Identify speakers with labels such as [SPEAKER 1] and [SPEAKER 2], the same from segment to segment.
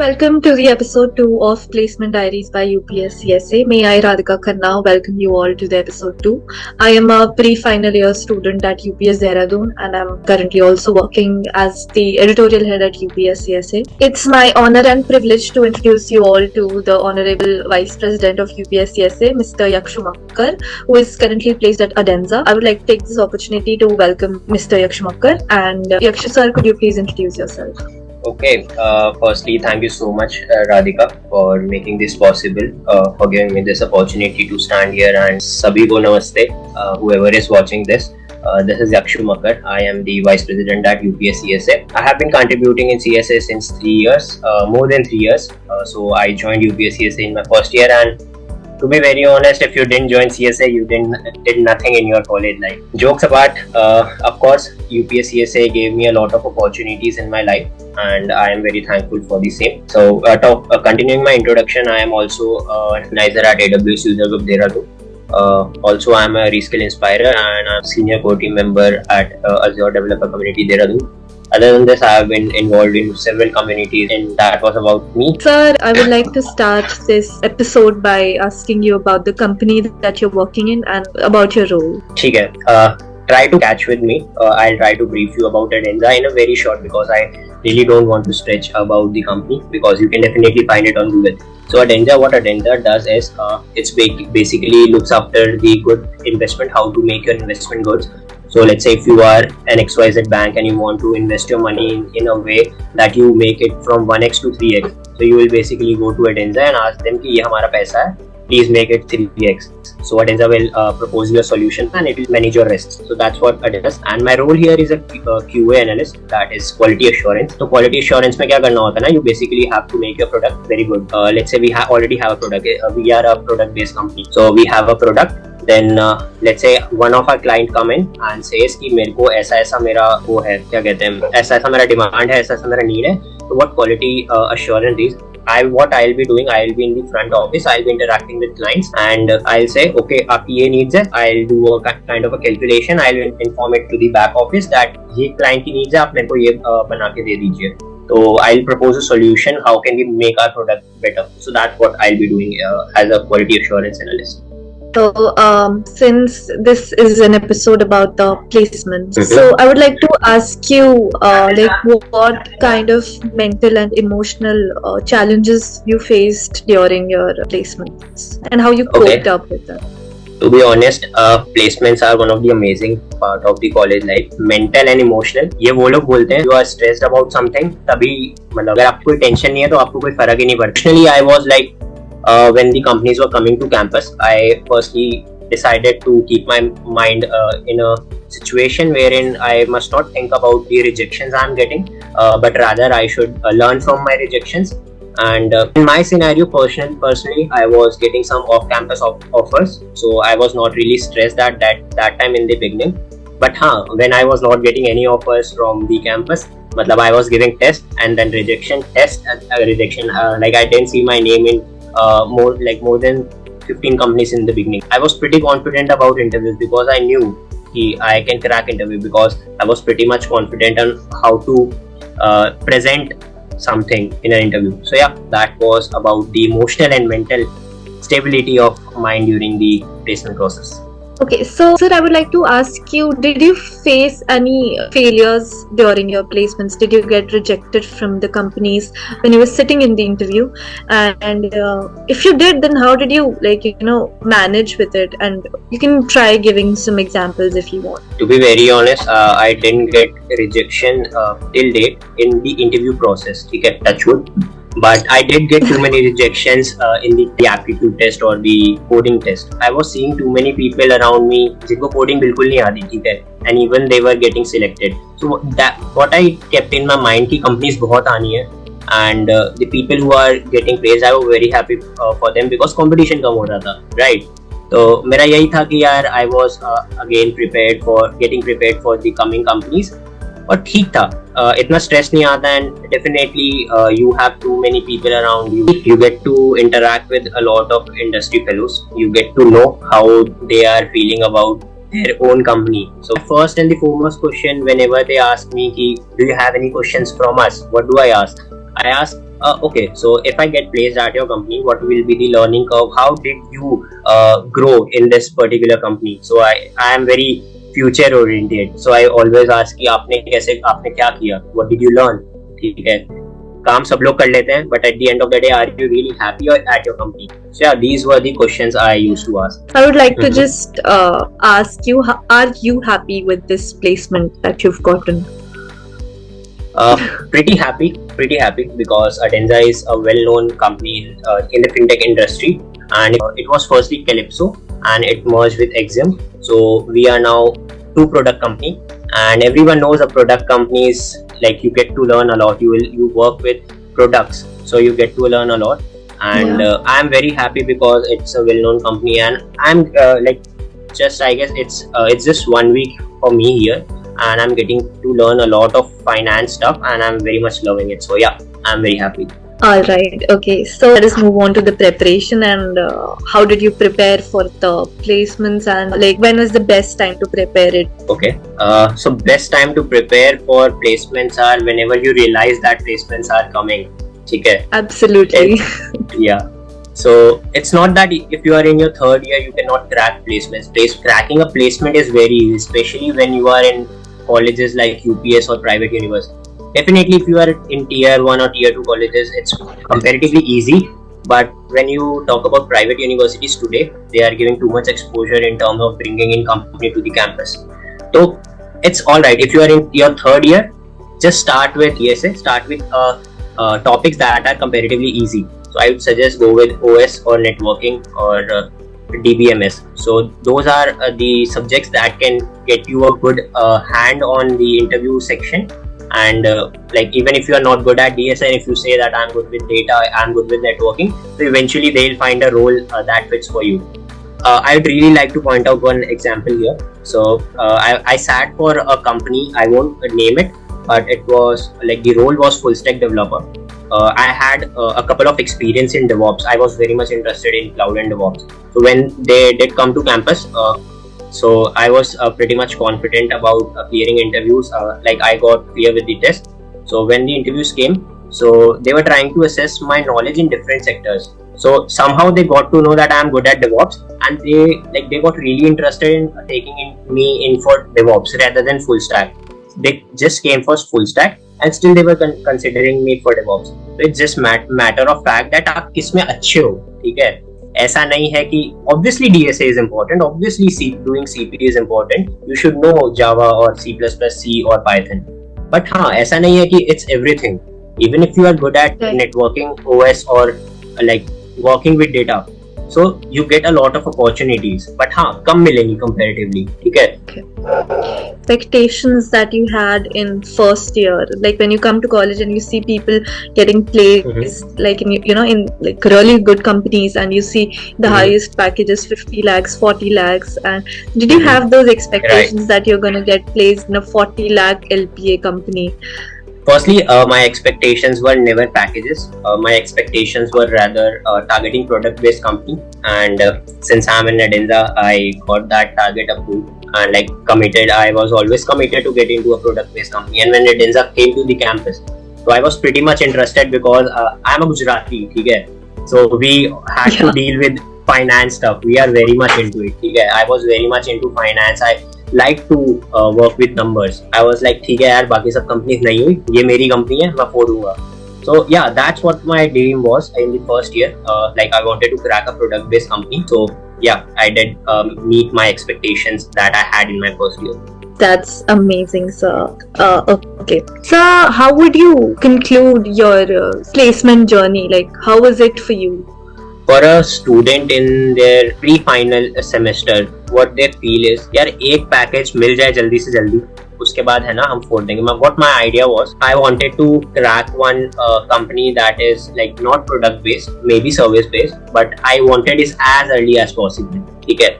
[SPEAKER 1] Welcome to the episode 2 of Placement Diaries by UPES-CSA. May I, Radhika Khanna, welcome you all to the episode 2. I am a pre-final year student at UPS Dehradun and I'm currently also working as the editorial head at UPES-CSA. It's my honor and privilege to introduce you all to the Honorable Vice President of UPES-CSA, Mr. Yakshumakkar, who is currently placed at Adenza. I would like to take this opportunity to welcome Mr. Yakshumakkar. And Yakshu sir, could you please introduce yourself?
[SPEAKER 2] Okay, firstly, thank you so much, Radhika, for making this possible, for giving me this opportunity to stand here. And Sabhi ko namaste, whoever is watching this. This is Yakshumakkar. I am the Vice President at UPES-CSA. I have been contributing in CSA since 3 years, more than 3 years. So I joined UPES-CSA in my first year, and to be very honest, if you didn't join CSA, you did nothing in your college life. Jokes apart, of course, UPES-CSA gave me a lot of opportunities in my life, and I am very thankful for the same. So, continuing my introduction, I am also an organizer at AWS User Group Dehradun. Also, I am a Reskill Inspirer and I'm a senior core team member at Azure Developer Community Dehradun. Other than this, I have been involved in several communities, and that was about me.
[SPEAKER 1] Sir, I would like to start this episode by asking you about the company that you're working in and about your role.
[SPEAKER 2] Okay. Try to catch with me. I'll try to brief you about Adenza in a very short, because I really don't want to stretch about the company, because you can definitely find it on Google. So Adenza, what Adenza does is it's basically looks after the good investment, how to make your investment goods. So let's say if you are an XYZ bank and you want to invest your money in a way that you make it from 1x to 3x. So you will basically go to Adenza and ask them कि ये हमारा पैसा है, please make it 3x. So Adenza will propose you a solution and it will manage your risks. So that's what it does. And my role here is a QA analyst, that is quality assurance. So quality assurance में क्या करना होता है ना? You basically have to make your product very good. Let's say we already have a product. We are a product based company. So we have a product. Then let's say one of our client come in and says कि मेरे को ऐसा मेरा वो है, क्या कहते हैं, ऐसा मेरा डिमांड है, ऐसा मेरा नीड है. So what quality assurance is, what I'll be doing, I'll be in the front office, I'll be interacting with clients, and I'll say, okay, आपकी ये needs है, I'll do a kind of a calculation, I'll inform it to the back office that ये client की needs है, आप मेरे को ये बना के दे दीजिए. So I'll propose a solution, how can we make our product better. So that's what I'll be doing as a quality assurance analyst.
[SPEAKER 1] So, since this is an episode about the placements, so I would like to ask you, what kind of mental and emotional challenges you faced during your placements, and how you coped up with them.
[SPEAKER 2] To be honest, placements are one of the amazing part of the college life. Mental and emotional. ये वो लोग बोलते हैं, you are stressed about something, तभी मतलब अगर आपको कोई टेंशन नहीं है तो आपको कोई फर्क ही नहीं पड़ता. Personally, I was like, when the companies were coming to campus, I firstly decided to keep my mind in a situation wherein I must not think about the rejections I'm getting, but rather I should learn from my rejections. And in my scenario, personally, I was getting some off-campus offers, so I was not really stressed at that time in the beginning. But when I was not getting any offers from the campus, I was giving test and then rejection, like I didn't see my name in more than 15 companies in the beginning. I was pretty confident about interviews because I knew I can crack interview, because I was pretty much confident on how to present something in an interview. So yeah, that was about the emotional and mental stability of mind during the placement process.
[SPEAKER 1] Okay, so sir, I would like to ask you, did you face any failures during your placements? Did you get rejected from the companies when you were sitting in the interview? And if you did, then how did you manage with it? And you can try giving some examples if you want.
[SPEAKER 2] To be very honest, I didn't get rejection till date in the interview process. Okay, touch wood. But I did get too many rejections in the aptitude test or the coding test. I was seeing too many people around me जिनको coding बिल्कुल नहीं आती, ठीक है, and even they were getting selected. So that what I kept in my mind कि companies बहुत आनी है, and the people who are getting praised, I was very happy for them because competition कम हो रहा था, right? तो मेरा यही था कि यार I was again getting prepared for the coming companies. और ठीक था, इतना स्ट्रेस नहीं आता, and definitely you have too many people around you. You get to interact with a lot of industry fellows. You get to know how they are feeling about their own company. So first and the foremost question whenever they ask me, do you have any questions from us? What do I ask? I ask, Okay, so if I get placed at your company, what will be the learning curve? How did you grow in this particular company? So I am very future oriented. So I always ask कि आपने क्या किया? What did you learn? ठीक है, काम सब लोग कर लेते हैं, but at the end of the day, are you really happy at your company? So yeah, these were the questions I used to ask.
[SPEAKER 1] I would like to just ask you, are you happy with this placement that you've gotten?
[SPEAKER 2] Pretty happy because Adenza is a well-known company in the fintech industry, and it was firstly Calypso and it merged with Exium. So we are now two product company, and everyone knows a product company is like you get to learn a lot. You work with products, so you get to learn a lot. And I'm very happy because it's a well-known company, and I'm I guess it's just 1 week for me here, and I'm getting to learn a lot of finance stuff, and I'm very much loving it. So yeah, I'm very happy.
[SPEAKER 1] All right. Okay. So let us move on to the preparation, and how did you prepare for the placements, and like when was the best time to prepare it?
[SPEAKER 2] Okay. So best time to prepare for placements are whenever you realize that placements are coming. Okay.
[SPEAKER 1] Absolutely.
[SPEAKER 2] Yeah. So it's not that if you are in your third year you cannot crack placements. Cracking a placement is very easy, especially when you are in colleges like UPS or private university. Definitely, if you are in tier 1 or tier 2 colleges, it's comparatively easy. But when you talk about private universities today, they are giving too much exposure in terms of bringing in company to the campus. So it's all right. If you are in your third year, just start with ESA. Start with topics that are comparatively easy. So I would suggest go with OS or networking or DBMS. So those are the subjects that can get you a good hand on the interview section. And like even if you are not good at DSA, if you say that I'm good with data, I'm good with networking, so eventually they'll find a role that fits for you. I would really like to point out one example here. So I sat for a company, I won't name it, but it was like the role was full stack developer. I had a couple of experience in DevOps. I was very much interested in cloud and DevOps. So when they did come to campus, so I was pretty much confident about clearing interviews. Like I got clear with the test. So when the interviews came, so they were trying to assess my knowledge in different sectors. So somehow they got to know that I am good at DevOps, and they got really interested in taking me in for DevOps rather than full stack. They just came for full stack, and still they were considering me for DevOps. So it's just matter of fact that आप किसमें अच्छे हो, ठीक है? ऐसा नहीं है कि obviously DSA is important, obviously doing CP is important. You should know Java or C++, C or Python. But हाँ, ऐसा नहीं है कि it's everything. Even if you are good at networking, OS or like working with data, so you get a lot of opportunities. But हाँ, कम मिलेंगी comparatively, ठीक है?
[SPEAKER 1] Expectations that you had in first year, like when you come to college and you see people getting placed like in like really good companies, and you see the highest packages 50 lakhs 40 lakhs, and did you have those expectations that you're going to get placed in a 40 lakh LPA company?
[SPEAKER 2] Firstly, my expectations were never packages. My expectations were rather targeting product-based company, and since I'm in Adenza, I got that target approved and like committed. I was always committed to get into a product-based company, and when Adenza came to the campus, so I was pretty much interested because I'm a Gujarati, okay? So we had to deal with finance stuff. We are very much into it, okay? I was very much into finance. I like to work with numbers. I was like, ठीक है यार, बाकी सब companies नहीं हुई, ये मेरी company है, मैं फोड़ूंगा. So yeah, that's what my dream was in the first year. Like I wanted to crack a product-based company. So yeah, I did meet my expectations that I had in my first year.
[SPEAKER 1] That's amazing, sir. Okay. So how would you conclude your placement journey? Like, how was it for you?
[SPEAKER 2] For a student in their pre-final semester, what they feel is, यार एक package मिल जाए जल्दी से जल्दी, उसके बाद है ना हम फोड़ देंगे. What my idea was, I wanted to crack one company that is like not product based, maybe service based, but I wanted it as early as possible. ठीक है?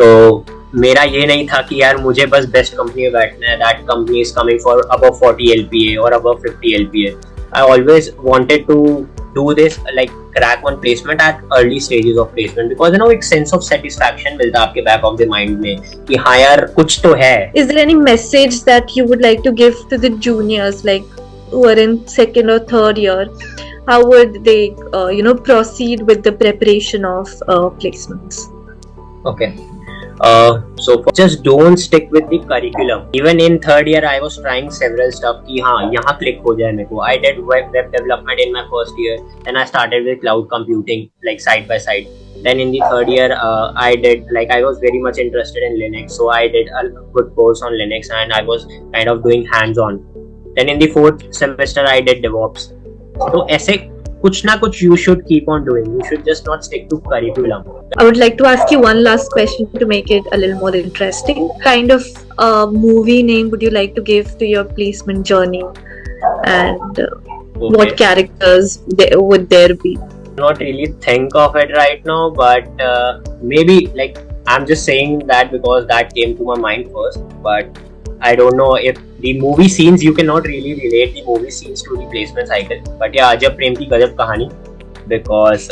[SPEAKER 2] तो मेरा ये नहीं था कि यार मुझे बस बेस्ट कंपनी में बैठना है, that company is coming for above 40 LPA or above 50 LPA. I always wanted to do this, like crack one placement at early stages of placement, because एक sense of satisfaction मिलता है आपके back of the mind में कि हाँ यार कुछ तो है.
[SPEAKER 1] Is there any message that you would like to give to the juniors, like who are in second or third year, how would they, proceed with the preparation of placements?
[SPEAKER 2] Okay. Just don't stick with the curriculum. Even in third year, I was trying several stuff कि हाँ यहाँ click हो जाए मेरे को. I did web development in my first year. Then I started with cloud computing like side by side. Then in the third year, I was very much interested in Linux, so I did a good course on Linux and I was kind of doing hands-on. Then in the fourth semester, I did DevOps. So ऐसे कुछ ना कुछ you should keep on doing. You should just not stick to curriculum.
[SPEAKER 1] I would like to ask you one last question to make it a little more interesting. Kind of movie name would you like to give to your placement journey, and what characters would there be?
[SPEAKER 2] Not really think of it right now, but maybe like I'm just saying that because that came to my mind first, but I don't know if the movie scenes, you cannot really relate the movie scenes to the placement cycle. But yeah, Ajab Prem ki Gajab Kahani, because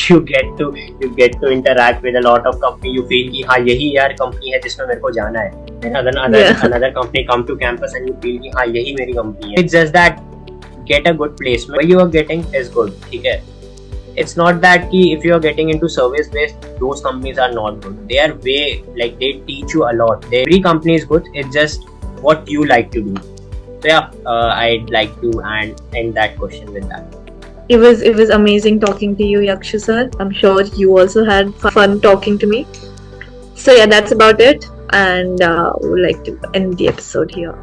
[SPEAKER 2] you get to interact with a lot of company. You feel कि हाँ यही यार company है जिसमें मेरे को जाना है. Then another company come to campus and you feel कि हाँ यही मेरी company है. It's just that get a good placement. What you are getting is good. ठीक है. It's not that if you are getting into service based, those companies are not good. They are they teach you a lot. Every company is good. It's just what you like to do. So yeah, I'd like to end that question with that.
[SPEAKER 1] It was amazing talking to you, Yaksha sir. I'm sure you also had fun talking to me. So yeah, that's about it, and would like to end the episode here.